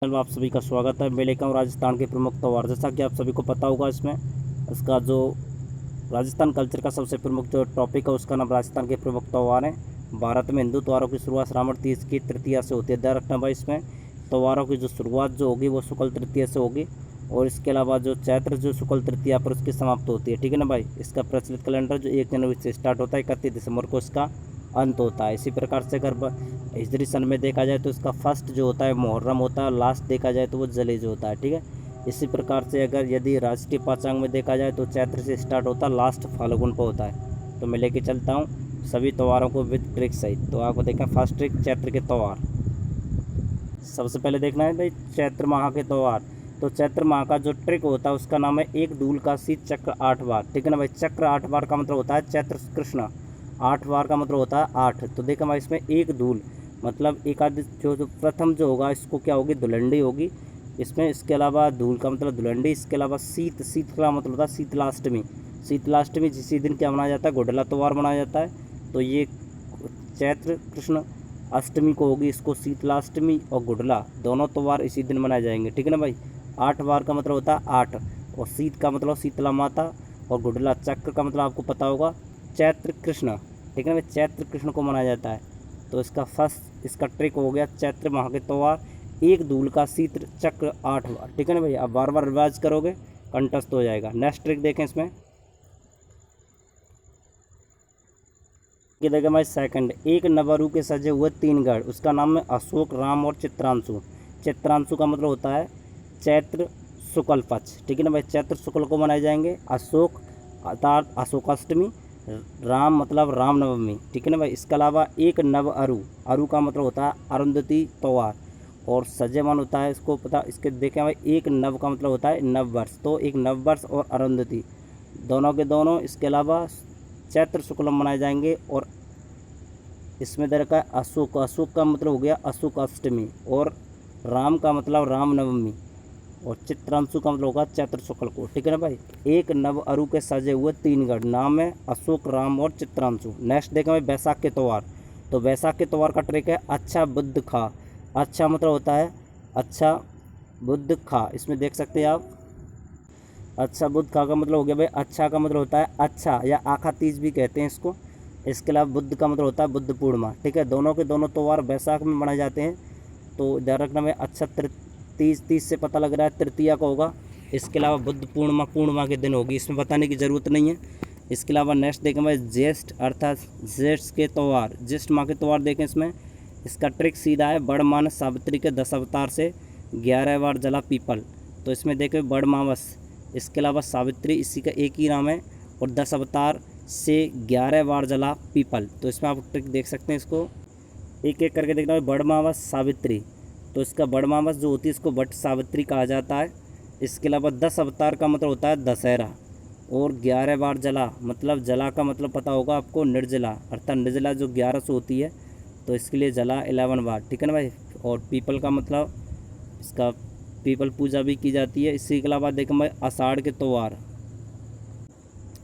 में आप सभी का स्वागत है। मैं लेकर हूँ राजस्थान के प्रमुख त्यौहार। जैसा कि आप सभी को पता होगा, इसमें इसका जो राजस्थान कल्चर का सबसे प्रमुख जो टॉपिक है उसका नाम राजस्थान के प्रमुख त्यौहार हैं। भारत में हिंदू त्योहारों की शुरुआत श्रावण तीज की तृतीया से होती है। ध्यान रखना भाई, इसमें त्योहारों की जो शुरुआत जो होगी वो शुक्ल तृतीया से होगी, और इसके अलावा जो चैत्र जो शुक्ल तृतीया पर उसकी समाप्त होती है। ठीक है ना भाई। इसका प्रचलित कैलेंडर जो 1 जनवरी से स्टार्ट होता है, 31 दिसंबर को इसका अंत होता है। इसी प्रकार से अगर हिजरी सन में देखा जाए तो इसका फर्स्ट जो होता है मुहर्रम होता है, लास्ट देखा जाए तो वो जलेज होता है। ठीक है। इसी प्रकार से अगर यदि राष्ट्रीय पाचांग में देखा जाए तो चैत्र से स्टार्ट होता है, लास्ट फाल्गुन पर होता है। तो मैं लेके चलता हूँ सभी त्योहारों को विद ट्रिक सहित। तो आपको देखना फर्स्ट ट्रिक चैत्र के त्यौहार। सबसे पहले देखना है भाई चैत्र माह के त्यौहार। तो चैत्र माह का जो ट्रिक होता है उसका नाम है एक धूल का शीत चक्र 8 बार। ठीक है ना भाई। चक्र 8 बार का मतलब होता है चैत्र कृष्ण, 8 बार का मतलब होता है 8। तो देखा भाई इसमें एक धूल मतलब एकादश जो प्रथम जो होगा इसको क्या होगी, धुलंडी होगी इसमें। इसके अलावा धूल का मतलब धुलंडी, इसके अलावा शीत, शीत का मतलब होता है शीतलाष्टमी। शीतलाष्टमी जिसी दिन क्या मनाया जाता है, घोडला त्यौहार मनाया जाता है। तो ये चैत्र कृष्ण अष्टमी को होगी, इसको शीतलाष्टमी और गुडला दोनों त्यौहार इसी दिन मनाए जाएंगे। ठीक है ना भाई। 8 बार का मतलब होता है 8, और शीत का मतलब शीतला माता, और गुडला चक्र का मतलब आपको पता होगा चैत्र कृष्ण। ठीक है ना भाई। चैत्र कृष्ण को मनाया जाता है। तो इसका फर्स्ट इसका ट्रिक हो गया चैत्र माह के त्यौहार, एक धूल का शीत चक्र 8 बार। ठीक है ना भाई। आप बार बार रिवाइज करोगे कंठस्थ हो जाएगा। नेक्स्ट ट्रिक देखें इसमें। ये देखें भाई सेकंड, एक नवरु के सजे हुए 3 गढ़, उसका नाम है अशोक, राम और चित्रांशु। चित्रांशु का मतलब होता है चैत्र शुक्ल पक्ष। ठीक है ना भाई। चैत्र शुक्ल को मनाए जाएंगे। अशोक अर्थात अशोकाष्टमी, राम मतलब रामनवमी। ठीक है ना भाई। इसके अलावा एक नव अरु, अरु का मतलब होता है अरुंधति त्यौहार, और सजयमान होता है इसको पता। इसके देखें भाई एक नव का मतलब होता है नव वर्ष, तो एक नव वर्ष और अरुंधति दोनों के दोनों। इसके अलावा चैत्र शुक्ल मनाए जाएंगे। और इसमें दे रखा है अशोक, अशोक का मतलब हो गया अशोक अष्टमी, और राम का मतलब रामनवमी, और चित्रांशु का मतलब होगा चैत्र शुक्ल को। ठीक है ना भाई। एक नव अरु के सजे हुए 3 गढ़, नाम है अशोक, राम और चित्रांशु। नेक्स्ट देखें भाई बैसाख के त्यौहार। तो बैसाख के त्यौहार का ट्रिक है अच्छा बुद्ध खा। अच्छा मतलब होता है अच्छा बुद्ध खा, इसमें देख सकते हैं आप। अच्छा बुद्ध खा का मतलब हो गया भाई, अच्छा का मतलब होता है अच्छा, या आखा तीज भी कहते हैं इसको। इसके अलावा बुद्ध का मतलब होता है बुद्ध पूर्णिमा। ठीक है। दोनों के दोनों त्यौहार बैसाख में मनाए जाते हैं। तो ध्यान रखना में अच्छा तीज, तीज से पता लग रहा है तृतीया को होगा। इसके अलावा बुद्ध पूर्णिमा, पूर्णिमा के दिन होगी, इसमें बताने की ज़रूरत नहीं है। इसके अलावा नेक्स्ट देखें भाई ज्येष्ठ अर्थात ज्येष्ठ के त्यौहार, ज्येष्ठ माह के त्यौहार देखें इसमें। इसका ट्रिक सीधा है बड़ मानस सावित्री के 10 अवतार से 11 बार जला पीपल। तो इसमें देखें बड़ मावस, इसके अलावा सावित्री इसी का एक ही नाम है, और 10 अवतार से 11 बार जला पीपल। तो इसमें आप ट्रिक देख सकते हैं, इसको एक एक करके देखना है। बड़ मावस सावित्री, तो इसका बड़ मावस जो होती है इसको बट सावित्री कहा जाता है। इसके अलावा 10 अवतार का मतलब होता है दशहरा, और 11 बार जला मतलब जला का मतलब पता होगा आपको निर्जला, अर्थात निर्जला जो 11 से होती है, तो इसके लिए जला 11 बार। ठीक है ना भाई। और पीपल का मतलब इसका पीपल पूजा भी की जाती है। इसी के अलावा देखें भाई आषाढ़ के त्यौहार,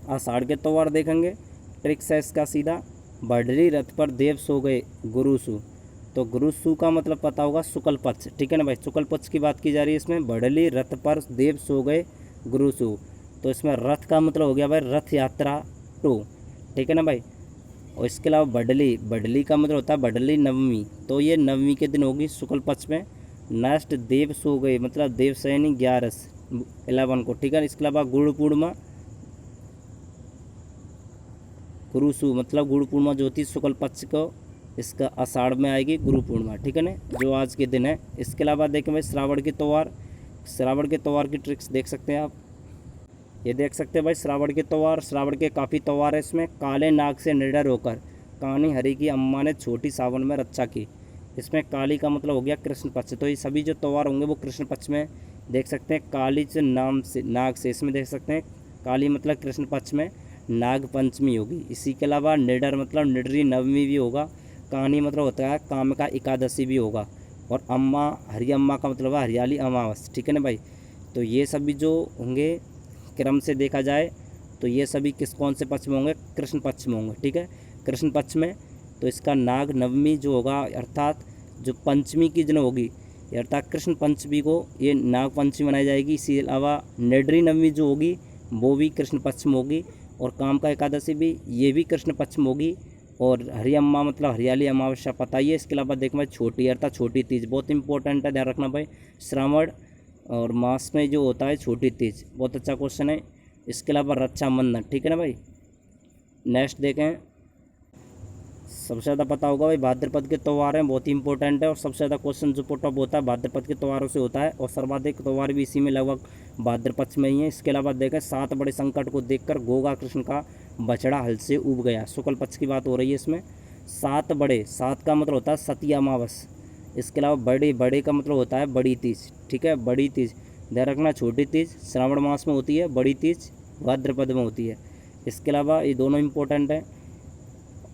आषाढ़ के त्यौहार देखेंगे। ट्रिक्स है इसका सीधा, बढ़ली रथ पर देव सो गए गुरुसु। तो गुरुसु का मतलब पता होगा शुक्ल पक्ष। ठीक है ना भाई। शुक्ल पक्ष की बात की जा रही है इसमें। बढ़ली रथ पर देव सो गए गुरुसु, तो इसमें रथ का मतलब हो गया भाई रथ यात्रा 2। ठीक है ना भाई। और इसके अलावा बढ़ली, बढ़ली का मतलब होता है बढ़ली नवमी, तो ये नवमी के दिन होगी शुक्ल पक्ष में। नेक्स्ट देव सो गए मतलब देवशयनी 11 को। ठीक है। इसके अलावा गुरु पूर्णिमा, गुरुसु मतलब गुरु पूर्णिमा जो होती है शुक्ल पक्ष को, इसका आषाढ़ में आएगी गुरु पूर्णिमा। ठीक है ना, जो आज के दिन है। इसके अलावा देखें भाई श्रावण के त्यौहार, श्रावण के त्यौहार की ट्रिक्स देख सकते हैं आप। ये देख सकते हैं भाई श्रावण के त्यौहार, श्रावण के काफ़ी त्यौहार है इसमें। काले नाग से निडर होकर कानी हरि की अम्मा ने छोटी सावन में रक्षा की। इसमें काली का मतलब हो गया कृष्ण पक्ष। तो ये सभी जो त्यौहार होंगे वो कृष्ण पक्ष में देख सकते हैं। काली से नाम से नाग से इसमें देख सकते हैं, काली मतलब कृष्ण पक्ष में नाग पंचमी होगी। इसी के अलावा निडर मतलब निडरी नवमी भी होगा। कानी मतलब होता है काम का एकादशी भी होगा। और अम्मा, हरी अम्मा का मतलब है हरियाली अमावस। ठीक है ना भाई। तो ये सभी जो होंगे क्रम से देखा जाए तो ये सभी किस कौन से पक्ष में होंगे, कृष्ण पक्ष में होंगे। ठीक है। कृष्ण पक्ष में तो इसका नाग नवमी जो होगा अर्थात जो पंचमी की दिन होगी अर्थात कृष्ण पंचमी को ये नाग पंचमी मनाई जाएगी। इसके अलावा नेडरी नवमी जो होगी वो भी कृष्ण पक्ष में होगी, और काम का एकादशी भी ये भी कृष्ण पक्ष में होगी, और हरी अम्मा मतलब हरियाली अमावस्या पता ही है। इसके अलावा देखो भाई छोटी अर्थात छोटी तीज बहुत इंपॉर्टेंट है, ध्यान रखना भाई। श्रावण और मास में जो होता है छोटी तीज, बहुत अच्छा क्वेश्चन है। इसके अलावा रक्षाबंधन, ठीक है ना भाई। नेक्स्ट देखें, सबसे ज़्यादा पता होगा भाई भाद्रपद के त्यौहार हैं, बहुत ही इंपॉर्टेंट है, और सबसे ज़्यादा क्वेश्चन जो पुट अप होता है भाद्रपद के त्यौहारों से होता है, और सर्वाधिक त्यौहार भी इसी में लगभग भाद्रपद में ही है। इसके अलावा देखें 7 बड़े संकट को देखकर गोगा कृष्ण का बछड़ा हल से उब गया, शुक्ल पक्ष की बात हो रही है इसमें। 7 बड़े, 7 का मतलब होता है सती अमावस। इसके अलावा बड़े का मतलब होता है बड़ी तीज, ठीक है, बड़ी तीज ध्यान रखना। छोटी तीज श्रावण मास में होती है, बड़ी तीज भाद्रपद में होती है। इसके अलावा ये दोनों इंपॉर्टेंट हैं।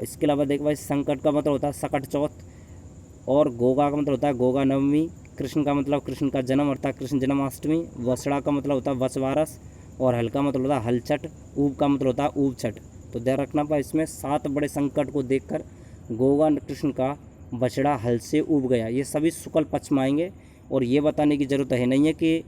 इसके अलावा देख भाई संकट का मतलब होता है सकट चौथ, और गोगा का मतलब होता है गोगा नवमी। कृष्ण का मतलब कृष्ण का जन्म अर्थात कृष्ण जन्माष्टमी। वसड़ा का मतलब होता है वसवारस, और हल का मतलब होता है हल छठ। ऊब का मतलब होता है ऊब छठ। तो ध्यान रखना भाई इसमें 7 बड़े संकट को देखकर गोगा कृष्ण का बछड़ा हल से उब गया, ये सभी शुक्ल पक्ष में आएंगे। और ये बताने की ज़रूरत है नहीं है कि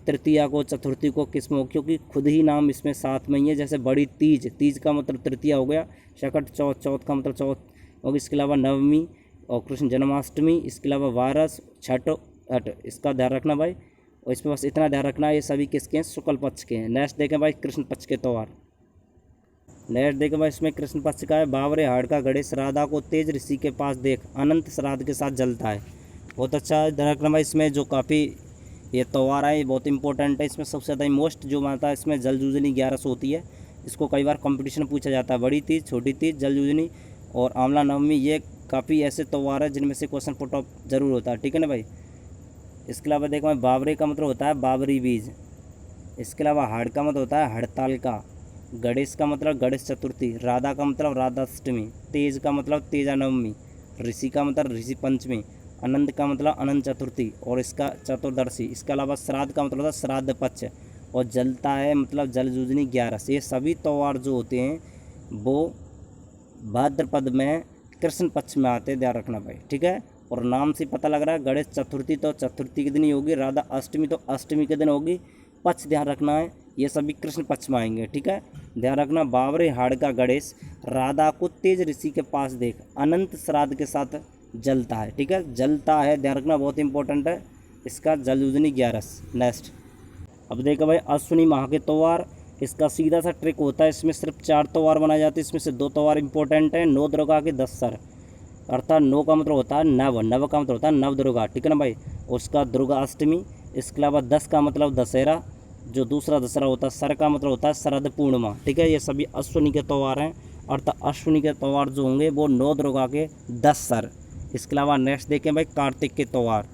तृतीया को चतुर्थी को किस में हो, क्योंकि खुद ही नाम इसमें साथ में ही है। जैसे बड़ी तीज, तीज का मतलब तृतीया हो गया। शकट चौथ, चौथ का मतलब चौथ, और इसके अलावा नवमी और कृष्ण जन्माष्टमी। इसके अलावा वारस, छठ, अट, इसका ध्यान रखना भाई। और इसमें बस इतना ध्यान रखना, ये सभी किसके हैं, शुक्ल पक्ष के हैं। नेक्स्ट देखें भाई कृष्ण पक्ष के त्यौहार। नेक्स्ट देखें भाई इसमें कृष्ण पक्ष का है बावरे हाड़ का गणेश राधा को तेज ऋषि के पास देख अनंत श्राद्ध के साथ जलता है। बहुत अच्छा ध्यान रखना भाई, इसमें जो काफ़ी ये त्यौहार है बहुत इंपॉर्टेंट है। इसमें सबसे ज़्यादा मोस्ट जो मानता है इसमें जल जूझनी 11 होती है। इसको कई बार कंपटीशन पूछा जाता है। बड़ी तीज, छोटी तीज, जल जूझनी और आंवला नवमी, ये काफ़ी ऐसे त्यौहार है जिनमें से क्वेश्चन पुट अप जरूर होता है, ठीक है ना भाई। इसके अलावा देखो भाई बावरे का मतलब होता है बाबरी बीज। इसके अलावा हाड़ का मतलब होता है हड़ताल का। गणेश का मतलब गणेश चतुर्थी। राधा का मतलब राधाष्टमी। तेज का मतलब तेजा नवमी। ऋषि का मतलब ऋषि पंचमी। अनंत का मतलब अनंत चतुर्थी, और इसका चतुर्दशी। इसके अलावा श्राद्ध का मतलब होता है श्राद्ध पक्ष, और जलता है मतलब जल जूझनी 11। ये सभी त्यौहार जो होते हैं वो भाद्रपद में कृष्ण पक्ष में आते हैं, ध्यान रखना भाई, ठीक है। और नाम से पता लग रहा है गणेश चतुर्थी तो चतुर्थी के दिन ही होगी, राधा अष्टमी तो अष्टमी के दिन होगी। पक्ष ध्यान रखना है, ये सभी कृष्ण पक्ष में आएंगे, ठीक है। ध्यान रखना बावरे हाड़ का गणेश राधा को तेज ऋषि के पास देख अनंत श्राद्ध के साथ जलता है, ठीक है, जलता है, ध्यान रखना बहुत इंपॉर्टेंट है। इसका जल जूझनी 11। नेक्स्ट अब देखो भाई अश्विनी माह के त्यौहार। इसका सीधा सा ट्रिक होता है, इसमें सिर्फ 4 त्यौहार मनाए जाते हैं। इसमें से 2 त्यौहार इंपॉर्टेंट हैं। 9 दुर्गा के 10 सर, अर्थात 9 का मतलब होता है नव, नव का मतलब होता है नव दुर्गा, ठीक है ना भाई। उसका दुर्गा अष्टमी। इसके अलावा 10 का मतलब दशहरा, जो दूसरा दशहरा होता है। सर का मतलब होता है शरद पूर्णिमा, ठीक है। ये सभी अश्विनी के त्यौहार हैं, अर्थात अश्विनी के त्यौहार जो होंगे वो 9 दुर्गा के 10 सर। इसके अलावा नेक्स्ट देखें भाई कार्तिक के त्यौहार।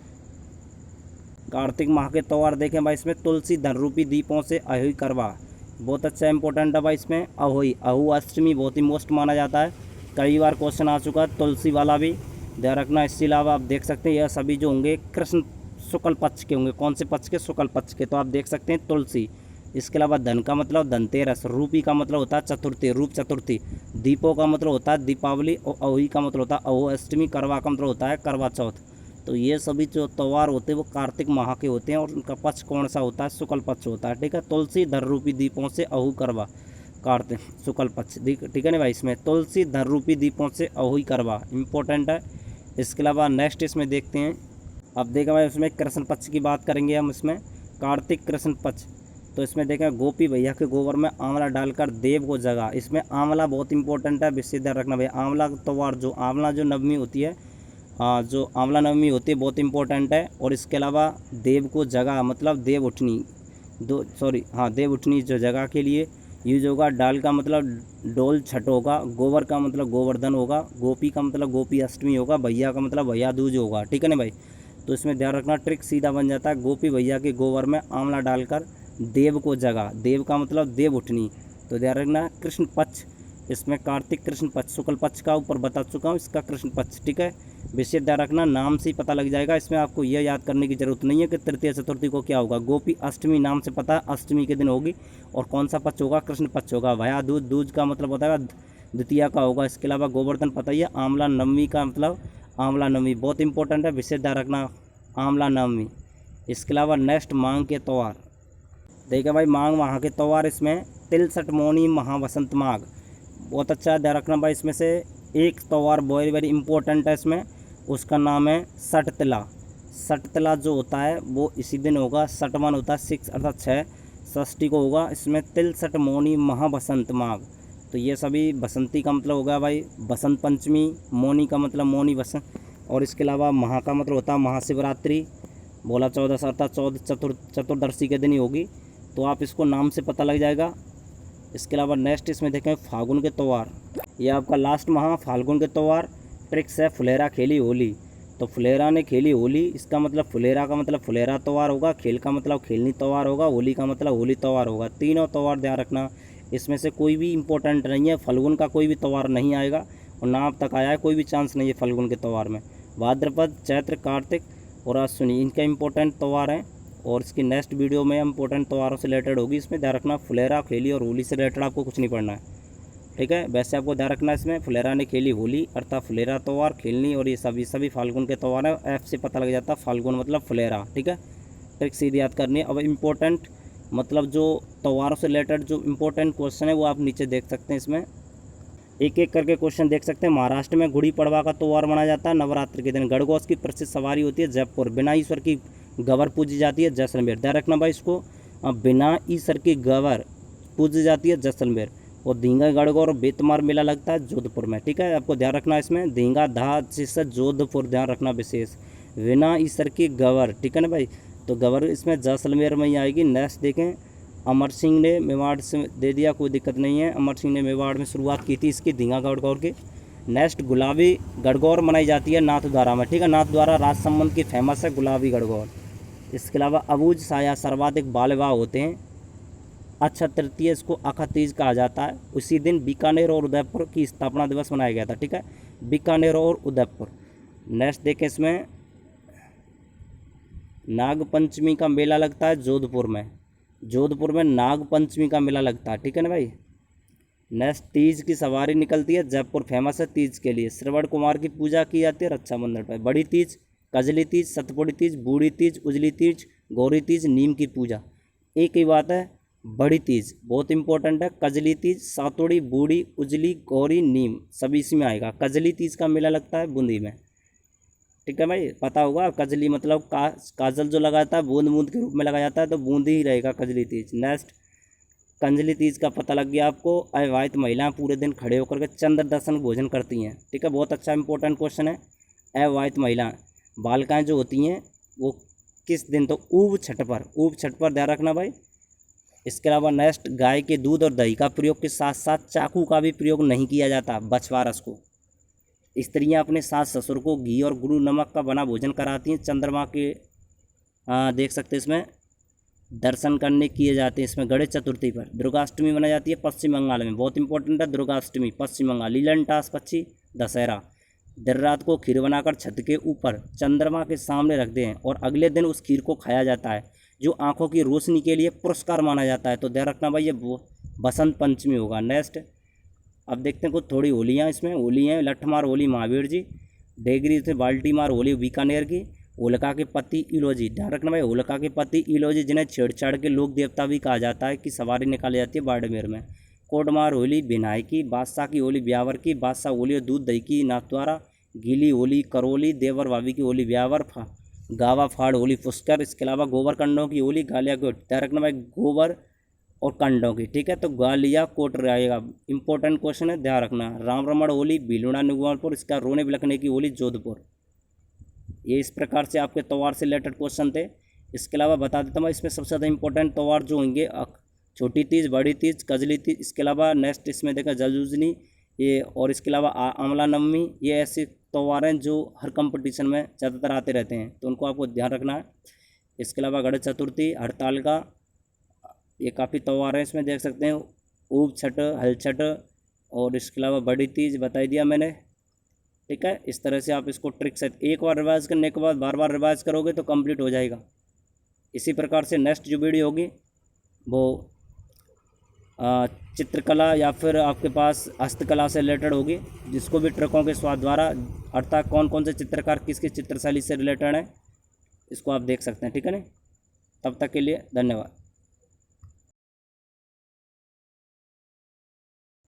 कार्तिक माह के त्यौहार देखें भाई, इसमें तुलसी धन रूपी दीपों से अहोई करवा, बहुत अच्छा इंपॉर्टेंट है भाई। इसमें अहोई अहू अष्टमी बहुत ही मोस्ट माना जाता है, कई बार क्वेश्चन आ चुका है, तुलसी वाला भी ध्यान रखना। इसके अलावा आप देख सकते हैं यह सभी जो होंगे कृष्ण शुक्ल पक्ष के होंगे। कौन से पक्ष के? शुक्ल पक्ष के। तो आप देख सकते हैं तुलसी। इसके अलावा धन का मतलब धनतेरस। रूपी का मतलब होता है चतुर्थी, रूप चतुर्थी। दीपों का मतलब होता है दीपावली, और अहोई का मतलब होता है अहो अष्टमी। करवा का मतलब होता है करवा चौथ। तो ये सभी जो त्यौहार होते हैं वो कार्तिक माह के होते हैं, और उनका पक्ष कौन सा होता है? शुक्ल पक्ष होता है, ठीक है। तुलसी धन रूपी दीपों से अहू करवा, कार्तिक शुक्ल पक्ष, ठीक है ना भाई। इसमें तुलसी धन रूपी दीपों से अहोई करवा इंपॉर्टेंट है। इसके अलावा नेक्स्ट इसमें देखते हैं, अब देखा भाई इसमें कृष्ण पक्ष की बात करेंगे हम। इसमें कार्तिक कृष्ण पक्ष, तो इसमें देखें गोपी भैया के गोबर में आंवला डालकर देव को जगा। इसमें आंवला बहुत इंपॉर्टेंट है, विशेष ध्यान रखना भाई। आंवला त्यौहार जो आंवला जो नवमी होती है, जो आंवला नवमी होती है बहुत इंपॉर्टेंट है। और इसके अलावा देव को जगा मतलब देव उठनी, देव उठनी जो जगह के लिए यूज होगा। डाल का मतलब डोल छठ होगा। गोबर का मतलब गोवर्धन होगा। गोपी का मतलब गोपी अष्टमी होगा। भैया का मतलब भैया दूज होगा, ठीक है ना भाई। तो इसमें ध्यान रखना, ट्रिक सीधा बन जाता है। गोपी भैया के गोबर में आंवला डालकर देव को जगा। देव का मतलब देव उठनी। तो ध्यान रखना कृष्ण पक्ष, इसमें कार्तिक कृष्ण पक्ष शुक्ल पक्ष का ऊपर बता चुका हूँ, इसका कृष्ण पक्ष, ठीक है। विशेष ध्यान रखना, नाम से ही पता लग जाएगा। इसमें आपको यह याद करने की जरूरत नहीं है कि तृतीय चतुर्थी को क्या होगा। गोपी अष्टमी नाम से पता है, अष्टमी के दिन होगी। और कौन सा पक्ष होगा? कृष्ण पक्ष होगा। भया दूज, दूज का मतलब होता है द्वितीया का होगा। इसके अलावा गोवर्धन पता ही है। आंवला नवमी का मतलब आंवला नवमी बहुत इंपॉर्टेंट है, विशेष ध्यान रखना। आंवला नवमी। इसके अलावा नेक्स्ट मांग के त्यौहार, देखिए भाई मांग माह के त्यौहार इसमें तिलसठ मोनी महावसंत माघ, बहुत अच्छा ध्यान रखना भाई। इसमें से एक त्यौहार वेरी वेरी इंपॉर्टेंट है इसमें, उसका नाम है सठ तिला। सठ तिला जो होता है वो इसी दिन होगा, सठवान होता है 6 अर्थात 6, षष्ठी को होगा। इसमें तिलसठ मोनी महावसंत माघ, तो ये सभी बसंती का मतलब हो गया भाई बसंत पंचमी, मोनी का मतलब मोनी बसंत, और इसके अलावा महा का मतलब होता है महाशिवरात्रि, भोला चौदस अर्थात चतुर्दशी के दिन ही होगी, तो आप इसको नाम से पता लग जाएगा। इसके अलावा नेक्स्ट इसमें देखें फाल्गुन के त्यौहार, ये आपका लास्ट माह फाल्गुन के त्यौहार। ट्रिक्स है फुलेरा खेली होली, तो फुलेरा ने खेली होली, इसका मतलब फुलेरा का मतलब फुलेरा त्यौहार होगा, खेल का मतलब खेलनी त्यौहार होगा, होली का मतलब होली त्यौहार होगा। तीनों त्यौहार ध्यान रखना, इसमें से कोई भी इंपॉर्टेंट नहीं है, फाल्गुन का कोई भी त्यौहार नहीं आएगा, और ना अब तक आया है, कोई भी चांस नहीं है फाल्गुन के त्यौहार में। भाद्रपद, चैत्र, कार्तिक और अश्विनी इनका इंपॉर्टेंट त्यौहार हैं, और इसकी नेक्स्ट वीडियो में इंपॉर्टेंट त्यौहारों से रिलेटेड होगी। इसमें ध्यान रखना फुलेरा खेली और होली से रिलेटेड आपको कुछ नहीं पढ़ना है, ठीक है। वैसे आपको ध्यान रखना इसमें फुलेरा ने खेली होली अर्थात फुलेरा त्यौहार, खेलनी, और ये सभी फाल्गुन के त्यौहार है। एफ से पता लग जाता है फाल्गुन मतलब फुलेरा, ठीक है। ट्रिक सीधी याद करनी है। अब इम्पोर्टेंट मतलब जो त्यौहारों से रिलेटेड जो इम्पोर्टेंट क्वेश्चन है वो आप नीचे देख सकते हैं, इसमें एक एक करके क्वेश्चन देख सकते हैं। महाराष्ट्र में गुड़ी पड़वा का त्यौहार मनाया जाता है नवरात्र के दिन। गणगौर की प्रसिद्ध सवारी होती है जयपुर। बिना ईश्वर की गवर पूजी जाती है जैसलमेर। ध्यान रखना भाई इसको, बिना ईश्वर की गवर पूजी जाती है जैसलमेर। और धींगा गणगौर और बेतमार मेला लगता है जोधपुर में, ठीक है। आपको ध्यान रखना इसमें धींगा धा से जोधपुर ध्यान रखना विशेष। बिना ईश्वर की गवर, ठीक है ना भाई, तो गवर इसमें जैसलमेर में ही आएगी। नेक्स्ट देखें, अमर सिंह ने मेवाड़ से दे दिया, कोई दिक्कत नहीं है। अमर सिंह ने मेवाड़ में शुरुआत की थी इसकी धींगा गणगौर की। नेक्स्ट गुलाबी गणगौर मनाई जाती है नाथद्वारा में, ठीक है। नाथद्वारा राजसमंद की फेमस है गुलाबी गणगौर। इसके अलावा अबूझ साया सर्वाधिक बाल विवाह होते हैं। अक्षय तृतीय इसको अखा तीज कहा जाता है। उसी दिन बीकानेर और उदयपुर की स्थापना दिवस मनाया गया था, ठीक है, बीकानेर और उदयपुर। नेक्स्ट देखें, इसमें नाग पंचमी का मेला लगता है जोधपुर में। जोधपुर में नाग पंचमी का मेला लगता है, ठीक है ना भाई। नेक्स्ट तीज की सवारी निकलती है, जयपुर फेमस है तीज के लिए। श्रवण कुमार की पूजा की जाती है रक्षाबंधन पर। बड़ी तीज, कजली तीज, सतपुड़ी तीज, बूढ़ी तीज, उजली तीज, गौरी तीज, नीम की पूजा। एक ही बात है, बड़ी तीज बहुत इंपॉर्टेंट है। कजली तीज, सातोड़ी, बूढ़ी, उजली, गौरी, नीम सभी इसमें आएगा। कजली तीज का मेला लगता है बूंदी में, ठीक है भाई, पता होगा। कजली मतलब काजल जो लगाता है बूंद बूंद के रूप में लगाया जाता है, तो बूंदी ही रहेगा कजली तीज। नेक्स्ट कंजली तीज का पता लग गया आपको। अविवाहित महिलाएं पूरे दिन खड़े होकर के चंद्र दर्शन भोजन करती हैं, ठीक है, बहुत अच्छा इंपॉर्टेंट क्वेश्चन है। अविवाहित महिलाएं बालिकाएं जो होती हैं वो किस दिन, तो ऊब छठ पर ध्यान रखना भाई। इसके अलावा नेक्स्ट, गाय के दूध और दही का प्रयोग के साथ साथ चाकू का भी प्रयोग नहीं किया जाता बछवारस को। स्त्रियां अपने सास ससुर को घी और गुड़ नमक का बना भोजन कराती हैं। चंद्रमा के देख सकते हैं इसमें दर्शन करने किए जाते हैं। इसमें गणेश चतुर्थी पर दुर्गाष्टमी मनाई जाती है पश्चिम बंगाल में, बहुत इंपॉर्टेंट है दुर्गाष्टमी पश्चिम बंगाल। लीलनटास पक्षी दशहरा, देर रात को खीर बनाकर छत के ऊपर चंद्रमा के सामने रखते हैं और अगले दिन उस खीर को खाया जाता है, जो आंखों की रोशनी के लिए पुरस्कार माना जाता है। तो ध्यान रखना भाई, ये बसंत पंचमी होगा। नेक्स्ट अब देखते हैं कुछ थोड़ी होलियाँ, इसमें होली हैं लठमार होली महावीर जी, डेगरी से बाल्टी मार होली बीकानेर की, होलिका के पति इलोजी। ध्यान रखना भाई, होलिका के पति इलोजी जिन्हें छेड़छाड़ के लोक देवता भी कहा जाता है, की सवारी निकाली जाती है बाड़मेर में। कोटमार होली बिनाई की, बादशाह की होली ब्यावर की, बादशाह होली और दूध दही की नाथद्वारा, गीली होली करौली, देवर भाभी की होली ब्यावर, गावा फाड़ होली पुष्कर। इसके अलावा गोबर कंडों की होली गालिया कोट। ध्यान रखना भाई, गोबर और कंडों की, ठीक है, तो गालिया कोट रहेगा। इंपॉर्टेंट क्वेश्चन है, ध्यान रखना। राम रमण होली भीलुड़ा नुगवालपुर, इसका रोने बिलखने की होली जोधपुर। ये इस प्रकार से आपके त्यौहार से रिलेटेड क्वेश्चन थे। इसके अलावा बता देता हूँ इसमें सबसे ज़्यादा इंपॉर्टेंट त्यौहार जो होंगे छोटी तीज, बड़ी तीज, कजली तीज। इसके अलावा नेक्स्ट इसमें देखा जलजूजनी ये, और इसके अलावा आंवला नवमी। ये ऐसे त्यौहार हैं जो हर कंपटीशन में ज़्यादातर आते रहते हैं, तो उनको आपको ध्यान रखना है। इसके अलावा गणेश चतुर्थी, हड़ताल का, ये काफ़ी त्यौहार हैं इसमें देख सकते हैं। ऊब छठ, हल छठ, और इसके अलावा बड़ी तीज बता दिया मैंने, ठीक है। इस तरह से आप इसको ट्रिक से एक बार रिवाइज करने के बाद बार बार रिवाइज करोगे तो कंप्लीट हो जाएगा। इसी प्रकार से नेक्स्ट जो वीडियो होगी वो चित्रकला या फिर आपके पास हस्तकला से रिलेटेड होगी, जिसको भी ट्रकों के स्वाद द्वारा अर्थात कौन कौन से चित्रकार किसकी चित्रशैली से रिलेटेड है, इसको आप देख सकते हैं, ठीक है ना। तब तक के लिए धन्यवाद।